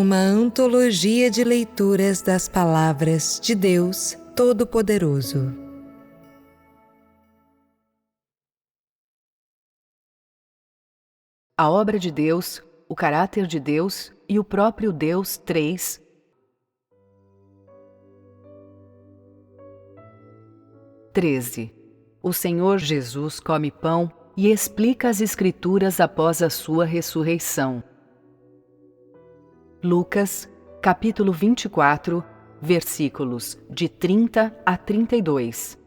uma antologia de leituras das palavras de Deus Todo-Poderoso. A obra de Deus, o caráter de Deus e o próprio Deus 3. O Senhor Jesus come pão e explica as Escrituras após a sua ressurreição. Lucas, capítulo 24, versículos de 30 a 32.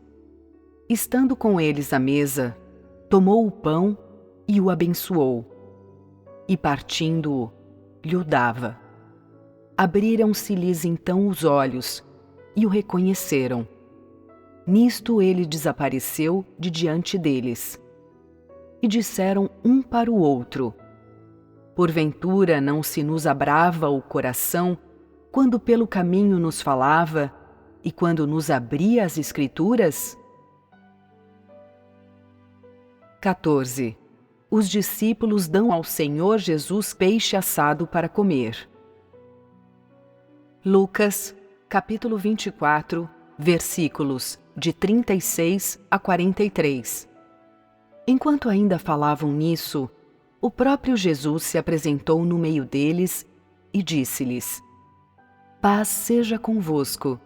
Estando com eles à mesa, tomou o pão e o abençoou, e partindo-o, lhe dava. Abriram-se-lhes então os olhos, e o reconheceram. Nisto ele desapareceu de diante deles. E disseram um para o outro: Porventura não se nos abrava o coração, quando pelo caminho nos falava, e quando nos abria as Escrituras? 14. Os discípulos dão ao Senhor Jesus peixe assado para comer. Lucas, capítulo 24, versículos de 36 a 43. Enquanto ainda falavam nisso, o próprio Jesus se apresentou no meio deles e disse-lhes: Paz seja convosco.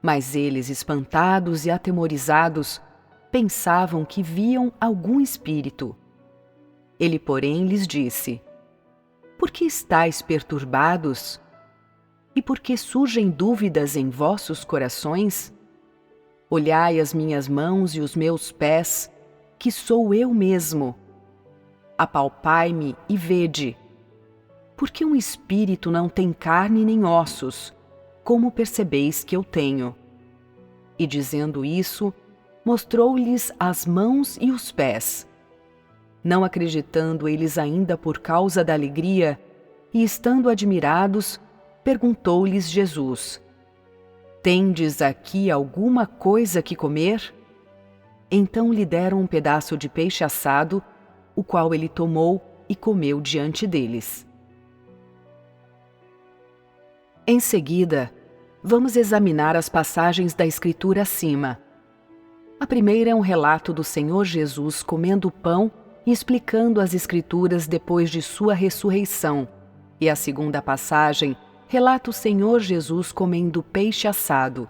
Mas eles, espantados e atemorizados, pensavam que viam algum espírito. Ele, porém, lhes disse: Por que estáis perturbados? E por que surgem dúvidas em vossos corações? Olhai as minhas mãos e os meus pés, que sou eu mesmo. Apalpai-me e vede. Porque um espírito não tem carne nem ossos, como percebeis que eu tenho? E dizendo isso, mostrou-lhes as mãos e os pés. Não acreditando eles ainda por causa da alegria, e estando admirados, perguntou-lhes Jesus: Tendes aqui alguma coisa que comer? Então lhe deram um pedaço de peixe assado, o qual ele tomou e comeu diante deles. Em seguida, vamos examinar as passagens da Escritura acima. A primeira é um relato do Senhor Jesus comendo pão e explicando as Escrituras depois de sua ressurreição, e a segunda passagem relata o Senhor Jesus comendo peixe assado.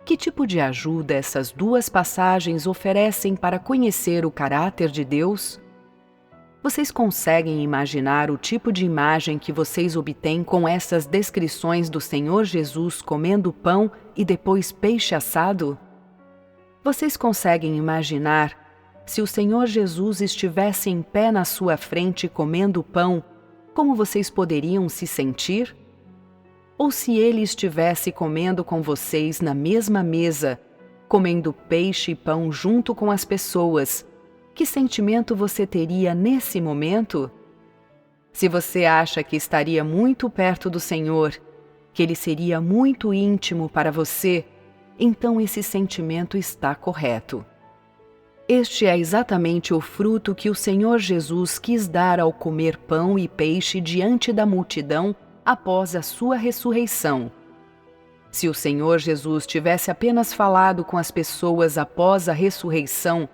Que tipo de ajuda essas duas passagens oferecem para conhecer o caráter de Deus? Vocês conseguem imaginar o tipo de imagem que vocês obtêm com essas descrições do Senhor Jesus comendo pão e depois peixe assado? Vocês conseguem imaginar se o Senhor Jesus estivesse em pé na sua frente comendo pão, como vocês poderiam se sentir? Ou se ele estivesse comendo com vocês na mesma mesa, comendo peixe e pão junto com as pessoas, que sentimento você teria nesse momento? Se você acha que estaria muito perto do Senhor, que ele seria muito íntimo para você, então esse sentimento está correto. Este é exatamente o fruto que o Senhor Jesus quis dar ao comer pão e peixe diante da multidão após a sua ressurreição. Se o Senhor Jesus tivesse apenas falado com as pessoas após a ressurreição,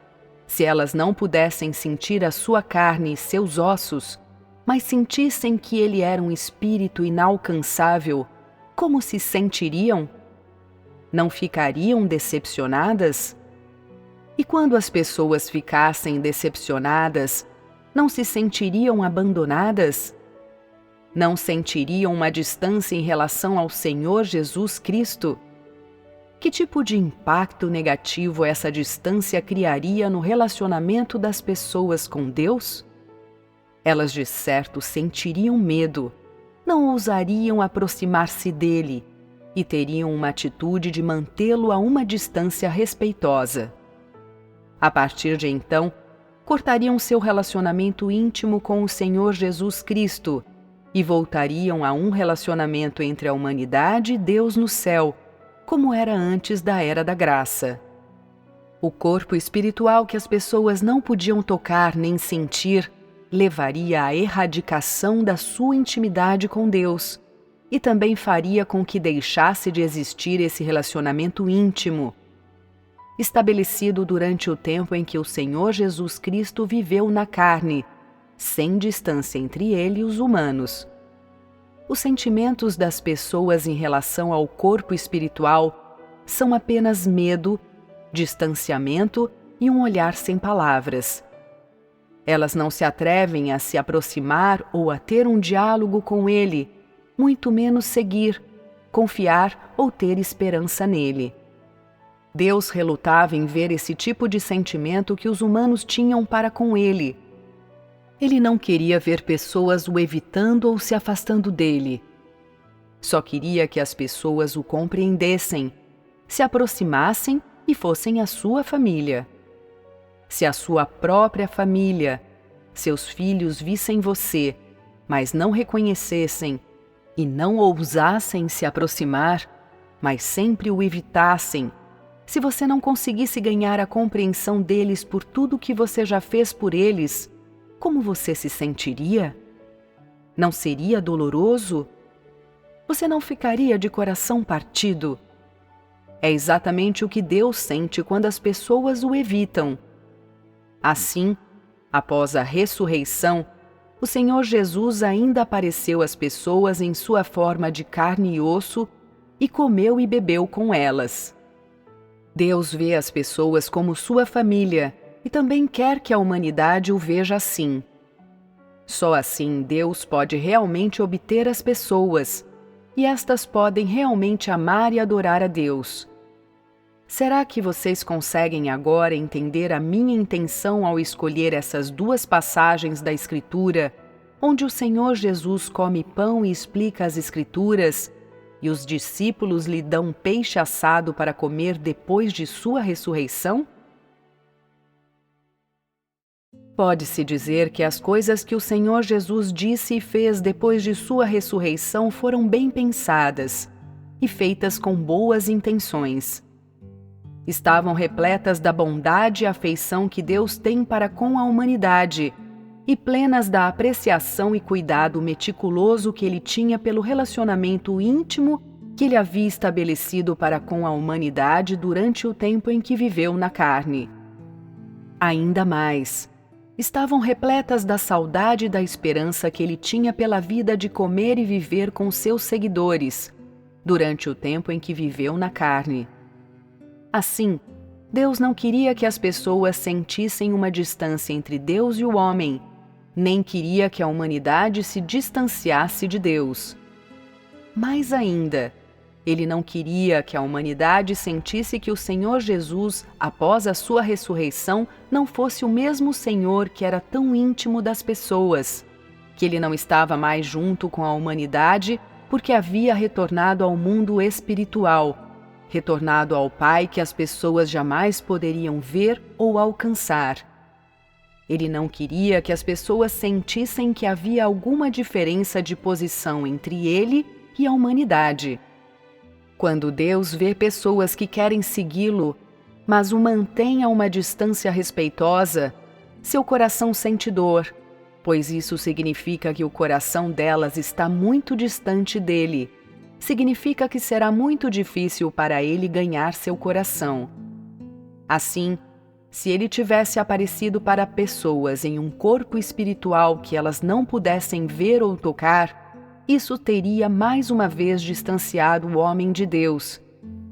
se elas não pudessem sentir a sua carne e seus ossos, mas sentissem que ele era um espírito inalcançável, como se sentiriam? Não ficariam decepcionadas? E quando as pessoas ficassem decepcionadas, não se sentiriam abandonadas? Não sentiriam uma distância em relação ao Senhor Jesus Cristo? Que tipo de impacto negativo essa distância criaria no relacionamento das pessoas com Deus? Elas de certo sentiriam medo, não ousariam aproximar-se dele e teriam uma atitude de mantê-lo a uma distância respeitosa. A partir de então, cortariam seu relacionamento íntimo com o Senhor Jesus Cristo e voltariam a um relacionamento entre a humanidade e Deus no céu, como era antes da Era da Graça. O corpo espiritual que as pessoas não podiam tocar nem sentir levaria à erradicação da sua intimidade com Deus e também faria com que deixasse de existir esse relacionamento íntimo, estabelecido durante o tempo em que o Senhor Jesus Cristo viveu na carne, sem distância entre ele e os humanos. Os sentimentos das pessoas em relação ao corpo espiritual são apenas medo, distanciamento e um olhar sem palavras. Elas não se atrevem a se aproximar ou a ter um diálogo com ele, muito menos seguir, confiar ou ter esperança nele. Deus relutava em ver esse tipo de sentimento que os humanos tinham para com ele. Ele não queria ver pessoas o evitando ou se afastando dele. Só queria que as pessoas o compreendessem, se aproximassem e fossem a sua família. Se a sua própria família, seus filhos vissem você, mas não reconhecessem e não ousassem se aproximar, mas sempre o evitassem, se você não conseguisse ganhar a compreensão deles por tudo que você já fez por eles, como você se sentiria? Não seria doloroso? Você não ficaria de coração partido? É exatamente o que Deus sente quando as pessoas o evitam. Assim, após a ressurreição, o Senhor Jesus ainda apareceu às pessoas em sua forma de carne e osso e comeu e bebeu com elas. Deus vê as pessoas como sua família e também quer que a humanidade o veja assim. Só assim Deus pode realmente obter as pessoas, e estas podem realmente amar e adorar a Deus. Será que vocês conseguem agora entender a minha intenção ao escolher essas duas passagens da Escritura, onde o Senhor Jesus come pão e explica as Escrituras, e os discípulos lhe dão peixe assado para comer depois de sua ressurreição? Pode-se dizer que as coisas que o Senhor Jesus disse e fez depois de sua ressurreição foram bem pensadas e feitas com boas intenções. Estavam repletas da bondade e afeição que Deus tem para com a humanidade e plenas da apreciação e cuidado meticuloso que ele tinha pelo relacionamento íntimo que ele havia estabelecido para com a humanidade durante o tempo em que viveu na carne. Ainda mais, estavam repletas da saudade e da esperança que ele tinha pela vida de comer e viver com seus seguidores, durante o tempo em que viveu na carne. Assim, Deus não queria que as pessoas sentissem uma distância entre Deus e o homem, nem queria que a humanidade se distanciasse de Deus. Mais ainda, ele não queria que a humanidade sentisse que o Senhor Jesus, após a sua ressurreição, não fosse o mesmo Senhor que era tão íntimo das pessoas, que ele não estava mais junto com a humanidade porque havia retornado ao mundo espiritual, retornado ao Pai que as pessoas jamais poderiam ver ou alcançar. Ele não queria que as pessoas sentissem que havia alguma diferença de posição entre ele e a humanidade. Quando Deus vê pessoas que querem segui-lo, mas o mantêm a uma distância respeitosa, seu coração sente dor, pois isso significa que o coração delas está muito distante dele. Significa que será muito difícil para ele ganhar seu coração. Assim, se ele tivesse aparecido para pessoas em um corpo espiritual que elas não pudessem ver ou tocar, isso teria mais uma vez distanciado o homem de Deus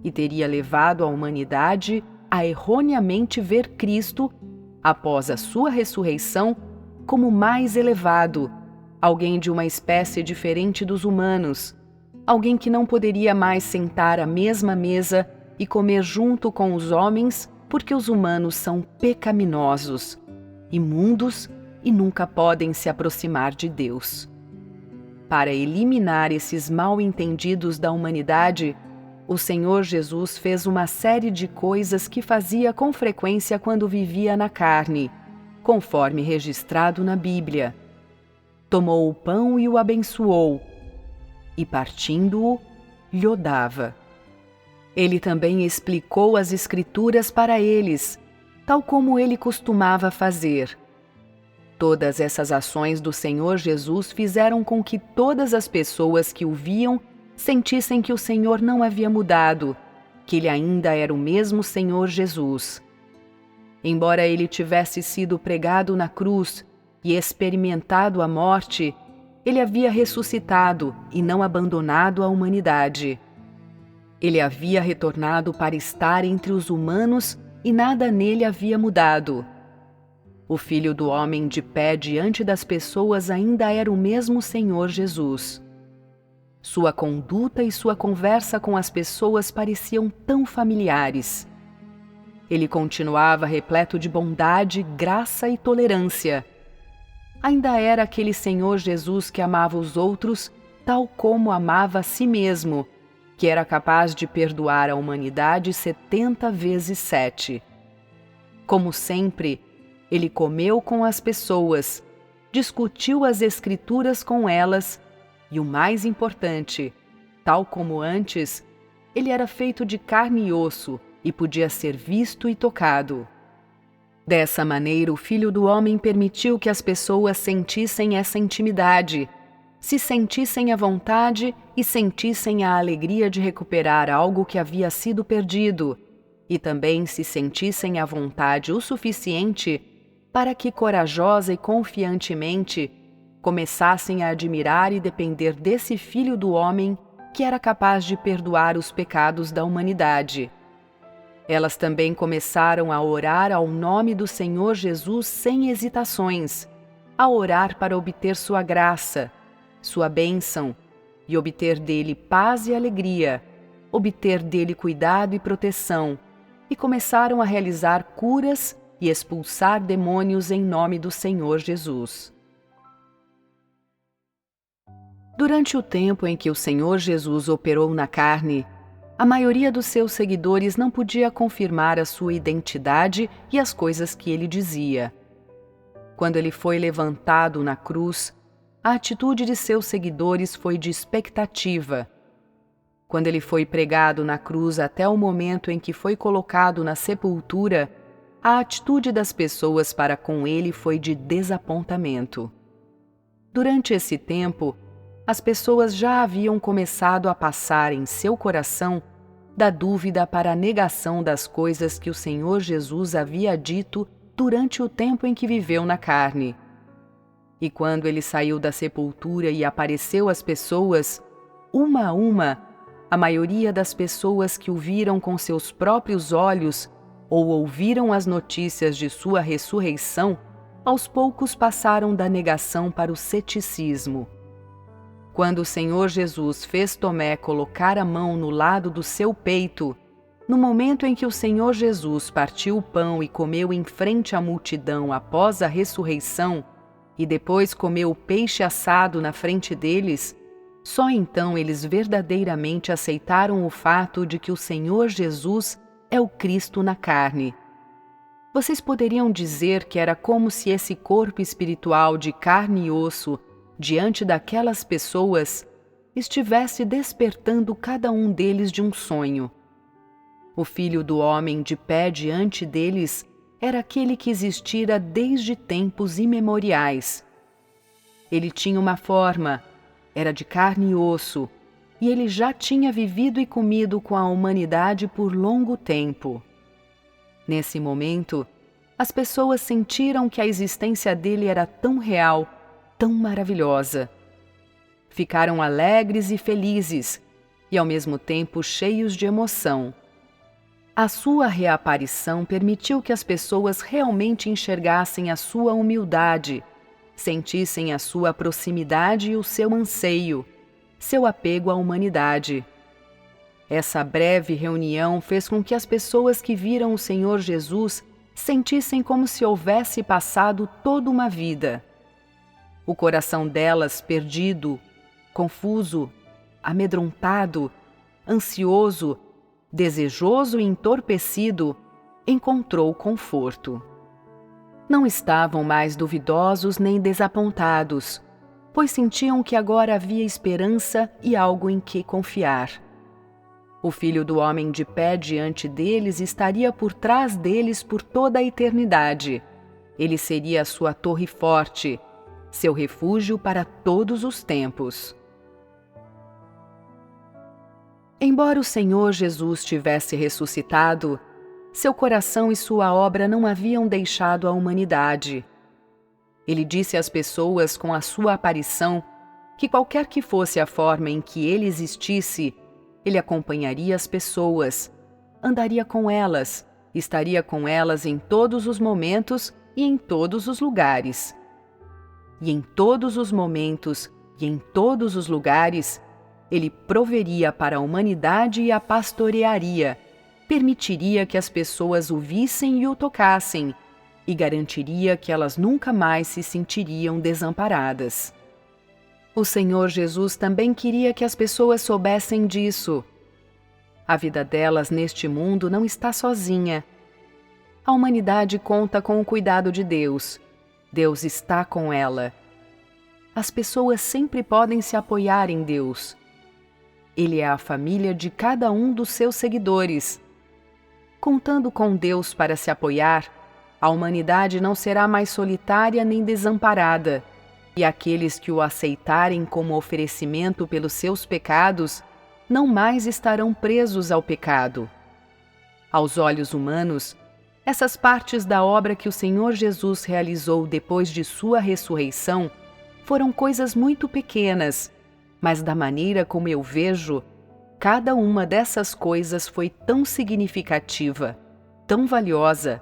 e teria levado a humanidade a erroneamente ver Cristo, após a sua ressurreição, como mais elevado, alguém de uma espécie diferente dos humanos, alguém que não poderia mais sentar à mesma mesa e comer junto com os homens, porque os humanos são pecaminosos, imundos e nunca podem se aproximar de Deus. Para eliminar esses mal-entendidos da humanidade, o Senhor Jesus fez uma série de coisas que fazia com frequência quando vivia na carne, conforme registrado na Bíblia. Tomou o pão e o abençoou, e partindo-o, lhe o dava. Ele também explicou as Escrituras para eles, tal como ele costumava fazer. Todas essas ações do Senhor Jesus fizeram com que todas as pessoas que o viam sentissem que o Senhor não havia mudado, que ele ainda era o mesmo Senhor Jesus. Embora ele tivesse sido pregado na cruz e experimentado a morte, ele havia ressuscitado e não abandonado a humanidade. Ele havia retornado para estar entre os humanos e nada nele havia mudado. O Filho do Homem de pé diante das pessoas ainda era o mesmo Senhor Jesus. Sua conduta e sua conversa com as pessoas pareciam tão familiares. Ele continuava repleto de bondade, graça e tolerância. Ainda era aquele Senhor Jesus que amava os outros tal como amava a si mesmo, que era capaz de perdoar a humanidade 70 vezes 7. Como sempre, ele comeu com as pessoas, discutiu as Escrituras com elas e, o mais importante, tal como antes, ele era feito de carne e osso e podia ser visto e tocado. Dessa maneira, o Filho do Homem permitiu que as pessoas sentissem essa intimidade, se sentissem à vontade e sentissem a alegria de recuperar algo que havia sido perdido, e também se sentissem à vontade o suficiente para que corajosa e confiantemente começassem a admirar e depender desse Filho do Homem que era capaz de perdoar os pecados da humanidade. Elas também começaram a orar ao nome do Senhor Jesus sem hesitações, a orar para obter sua graça, sua bênção, e obter dele paz e alegria, obter dele cuidado e proteção, e começaram a realizar curas e expulsar demônios em nome do Senhor Jesus. Durante o tempo em que o Senhor Jesus operou na carne, a maioria dos seus seguidores não podia confirmar a sua identidade e as coisas que ele dizia. Quando ele foi levantado na cruz, a atitude de seus seguidores foi de expectativa. Quando ele foi pregado na cruz até o momento em que foi colocado na sepultura, a atitude das pessoas para com ele foi de desapontamento. Durante esse tempo, as pessoas já haviam começado a passar em seu coração da dúvida para a negação das coisas que o Senhor Jesus havia dito durante o tempo em que viveu na carne. E quando ele saiu da sepultura e apareceu às pessoas, uma a uma, a maioria das pessoas que o viram com seus próprios olhos ou ouviram as notícias de sua ressurreição, aos poucos passaram da negação para o ceticismo. Quando o Senhor Jesus fez Tomé colocar a mão no lado do seu peito, no momento em que o Senhor Jesus partiu o pão e comeu em frente à multidão após a ressurreição, e depois comeu o peixe assado na frente deles, só então eles verdadeiramente aceitaram o fato de que o Senhor Jesus é o Cristo na carne. Vocês poderiam dizer que era como se esse corpo espiritual de carne e osso, diante daquelas pessoas, estivesse despertando cada um deles de um sonho. O Filho do Homem de pé diante deles era aquele que existira desde tempos imemoriais. Ele tinha uma forma, era de carne e osso, e ele já tinha vivido e comido com a humanidade por longo tempo. Nesse momento, as pessoas sentiram que a existência dele era tão real, tão maravilhosa. Ficaram alegres e felizes, e ao mesmo tempo cheios de emoção. A sua reaparição permitiu que as pessoas realmente enxergassem a sua humildade, sentissem a sua proximidade e o seu anseio, seu apego à humanidade. Essa breve reunião fez com que as pessoas que viram o Senhor Jesus sentissem como se houvesse passado toda uma vida. O coração delas, perdido, confuso, amedrontado, ansioso, desejoso e entorpecido, encontrou conforto. Não estavam mais duvidosos nem desapontados, pois sentiam que agora havia esperança e algo em que confiar. O Filho do Homem de pé diante deles estaria por trás deles por toda a eternidade, Ele seria a sua torre forte, seu refúgio para todos os tempos. Embora o Senhor Jesus tivesse ressuscitado, seu coração e sua obra não haviam deixado a humanidade. Ele disse às pessoas com a sua aparição que qualquer que fosse a forma em que ele existisse, ele acompanharia as pessoas, andaria com elas, estaria com elas em todos os momentos e em todos os lugares. E em todos os momentos e em todos os lugares, ele proveria para a humanidade e a pastorearia, permitiria que as pessoas o vissem e o tocassem, e garantiria que elas nunca mais se sentiriam desamparadas. O Senhor Jesus também queria que as pessoas soubessem disso. A vida delas neste mundo não está sozinha. A humanidade conta com o cuidado de Deus. Deus está com ela. As pessoas sempre podem se apoiar em Deus. Ele é a família de cada um dos seus seguidores. Contando com Deus para se apoiar, a humanidade não será mais solitária nem desamparada, e aqueles que o aceitarem como oferecimento pelos seus pecados não mais estarão presos ao pecado. Aos olhos humanos, essas partes da obra que o Senhor Jesus realizou depois de sua ressurreição foram coisas muito pequenas, mas da maneira como eu vejo, cada uma dessas coisas foi tão significativa, tão valiosa,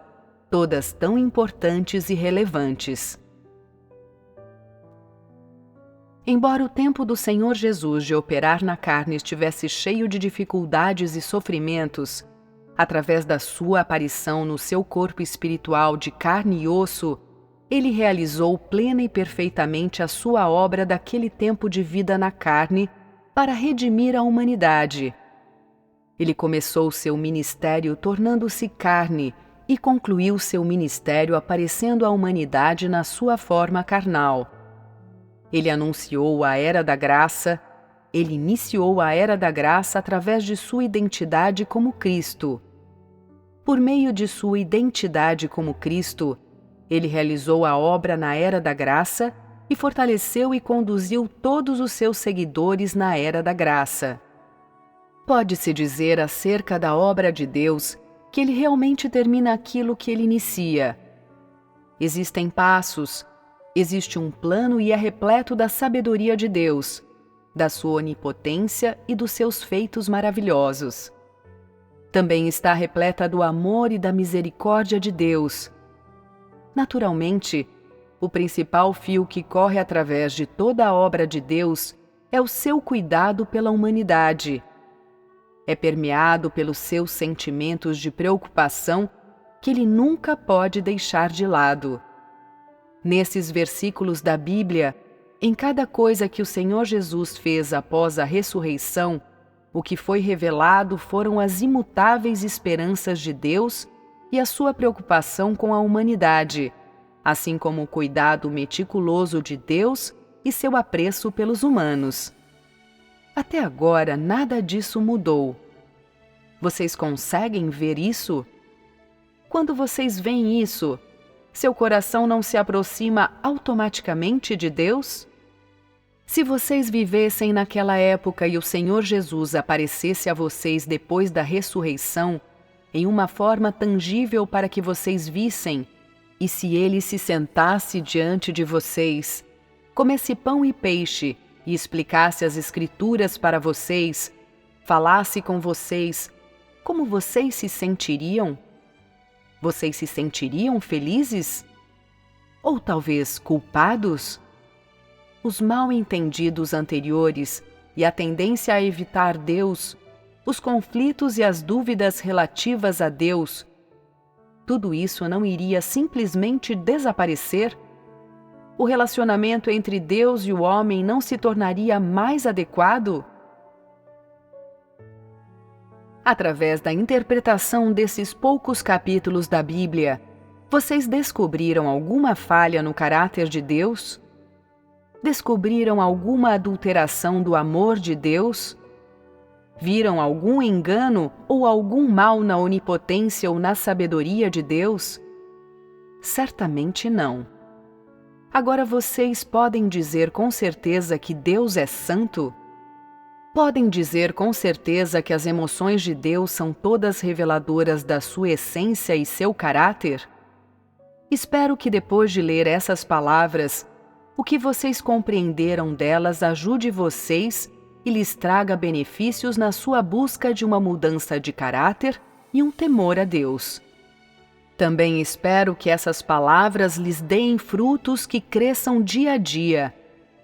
todas tão importantes e relevantes. Embora o tempo do Senhor Jesus de operar na carne estivesse cheio de dificuldades e sofrimentos, através da sua aparição no seu corpo espiritual de carne e osso, ele realizou plena e perfeitamente a sua obra daquele tempo de vida na carne para redimir a humanidade. Ele começou seu ministério tornando-se carne e concluiu seu ministério aparecendo à humanidade na sua forma carnal. Ele anunciou a Era da Graça, ele iniciou a Era da Graça através de sua identidade como Cristo. Por meio de sua identidade como Cristo, ele realizou a obra na Era da Graça e fortaleceu e conduziu todos os seus seguidores na Era da Graça. Pode-se dizer acerca da obra de Deus que ele realmente termina aquilo que ele inicia. Existem passos, existe um plano e é repleto da sabedoria de Deus, da sua onipotência e dos seus feitos maravilhosos. Também está repleta do amor e da misericórdia de Deus. Naturalmente, o principal fio que corre através de toda a obra de Deus é o seu cuidado pela humanidade. É permeado pelos seus sentimentos de preocupação que ele nunca pode deixar de lado. Nesses versículos da Bíblia, em cada coisa que o Senhor Jesus fez após a ressurreição, o que foi revelado foram as imutáveis esperanças de Deus e a sua preocupação com a humanidade, assim como o cuidado meticuloso de Deus e seu apreço pelos humanos. Até agora, nada disso mudou. Vocês conseguem ver isso? Quando vocês veem isso, seu coração não se aproxima automaticamente de Deus? Se vocês vivessem naquela época e o Senhor Jesus aparecesse a vocês depois da ressurreição, em uma forma tangível para que vocês vissem, e se ele se sentasse diante de vocês, comesse pão e peixe e explicasse as Escrituras para vocês, falasse com vocês, como vocês se sentiriam? Vocês se sentiriam felizes? Ou talvez culpados? Os mal-entendidos anteriores e a tendência a evitar Deus, os conflitos e as dúvidas relativas a Deus, tudo isso não iria simplesmente desaparecer? O relacionamento entre Deus e o homem não se tornaria mais adequado? Através da interpretação desses poucos capítulos da Bíblia, vocês descobriram alguma falha no caráter de Deus? Descobriram alguma adulteração do amor de Deus? Viram algum engano ou algum mal na onipotência ou na sabedoria de Deus? Certamente não. Agora vocês podem dizer com certeza que Deus é santo? Podem dizer com certeza que as emoções de Deus são todas reveladoras da sua essência e seu caráter? Espero que depois de ler essas palavras, o que vocês compreenderam delas ajude vocês e lhes traga benefícios na sua busca de uma mudança de caráter e um temor a Deus. Também espero que essas palavras lhes deem frutos que cresçam dia a dia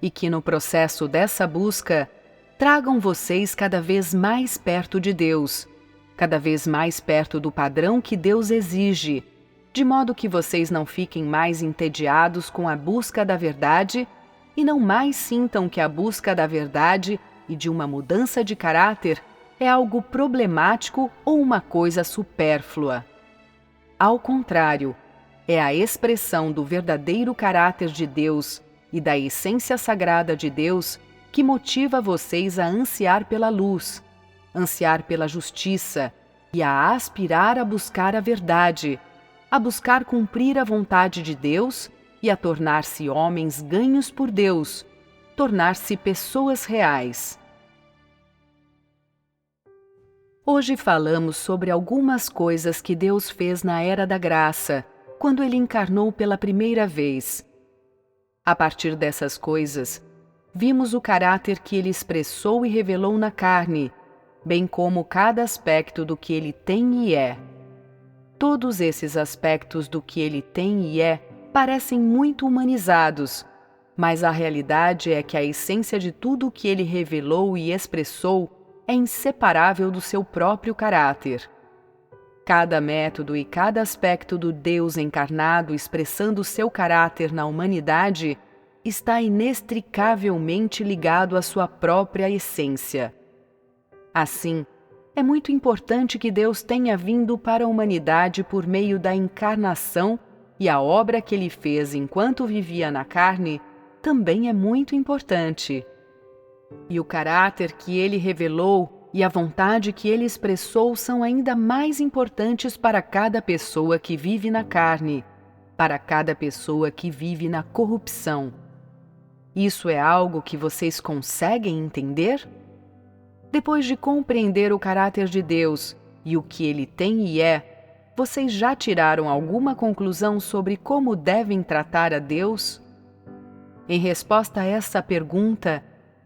e que no processo dessa busca tragam vocês cada vez mais perto de Deus, cada vez mais perto do padrão que Deus exige, de modo que vocês não fiquem mais entediados com a busca da verdade e não mais sintam que a busca da verdade e de uma mudança de caráter é algo problemático ou uma coisa supérflua. Ao contrário, é a expressão do verdadeiro caráter de Deus e da essência sagrada de Deus que motiva vocês a ansiar pela luz, ansiar pela justiça e a aspirar a buscar a verdade, a buscar cumprir a vontade de Deus e a tornar-se homens ganhos por Deus, tornar-se pessoas reais. Hoje falamos sobre algumas coisas que Deus fez na Era da Graça, quando Ele encarnou pela primeira vez. A partir dessas coisas, vimos o caráter que Ele expressou e revelou na carne, bem como cada aspecto do que Ele tem e é. Todos esses aspectos do que Ele tem e é parecem muito humanizados, mas a realidade é que a essência de tudo o que Ele revelou e expressou é inseparável do seu próprio caráter. Cada método e cada aspecto do Deus encarnado expressando seu caráter na humanidade está inextricavelmente ligado à sua própria essência. Assim, é muito importante que Deus tenha vindo para a humanidade por meio da encarnação, e a obra que Ele fez enquanto vivia na carne também é muito importante. E o caráter que Ele revelou e a vontade que Ele expressou são ainda mais importantes para cada pessoa que vive na carne, para cada pessoa que vive na corrupção. Isso é algo que vocês conseguem entender? Depois de compreender o caráter de Deus e o que Ele tem e é, vocês já tiraram alguma conclusão sobre como devem tratar a Deus? Em resposta a essa pergunta,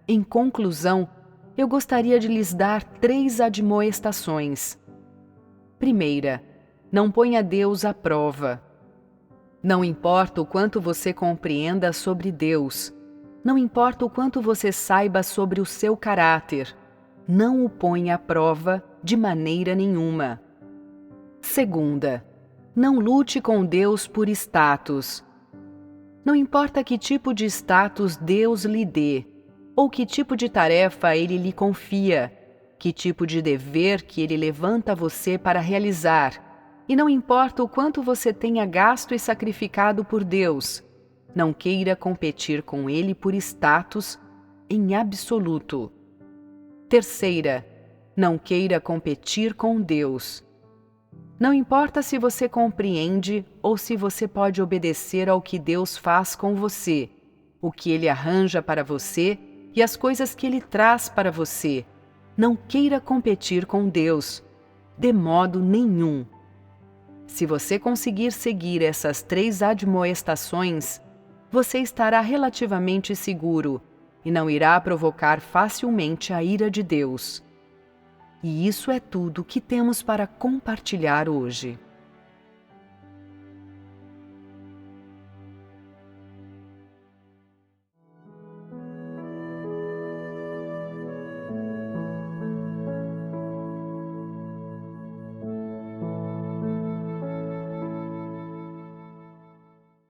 em conclusão, eu gostaria de lhes dar 3 admoestações. Primeira, não ponha Deus à prova. Não importa o quanto você compreenda sobre Deus, não importa o quanto você saiba sobre o seu caráter, não o ponha à prova de maneira nenhuma. Segunda, não lute com Deus por status. Não importa que tipo de status Deus lhe dê, ou que tipo de tarefa Ele lhe confia, que tipo de dever que Ele levanta você para realizar, e não importa o quanto você tenha gasto e sacrificado por Deus, não queira competir com Ele por status em absoluto. Terceira, não queira competir com Deus. Não importa se você compreende ou se você pode obedecer ao que Deus faz com você, o que Ele arranja para você e as coisas que Ele traz para você. Não queira competir com Deus, de modo nenhum. Se você conseguir seguir essas 3 admoestações, você estará relativamente seguro e não irá provocar facilmente a ira de Deus. E isso é tudo que temos para compartilhar hoje.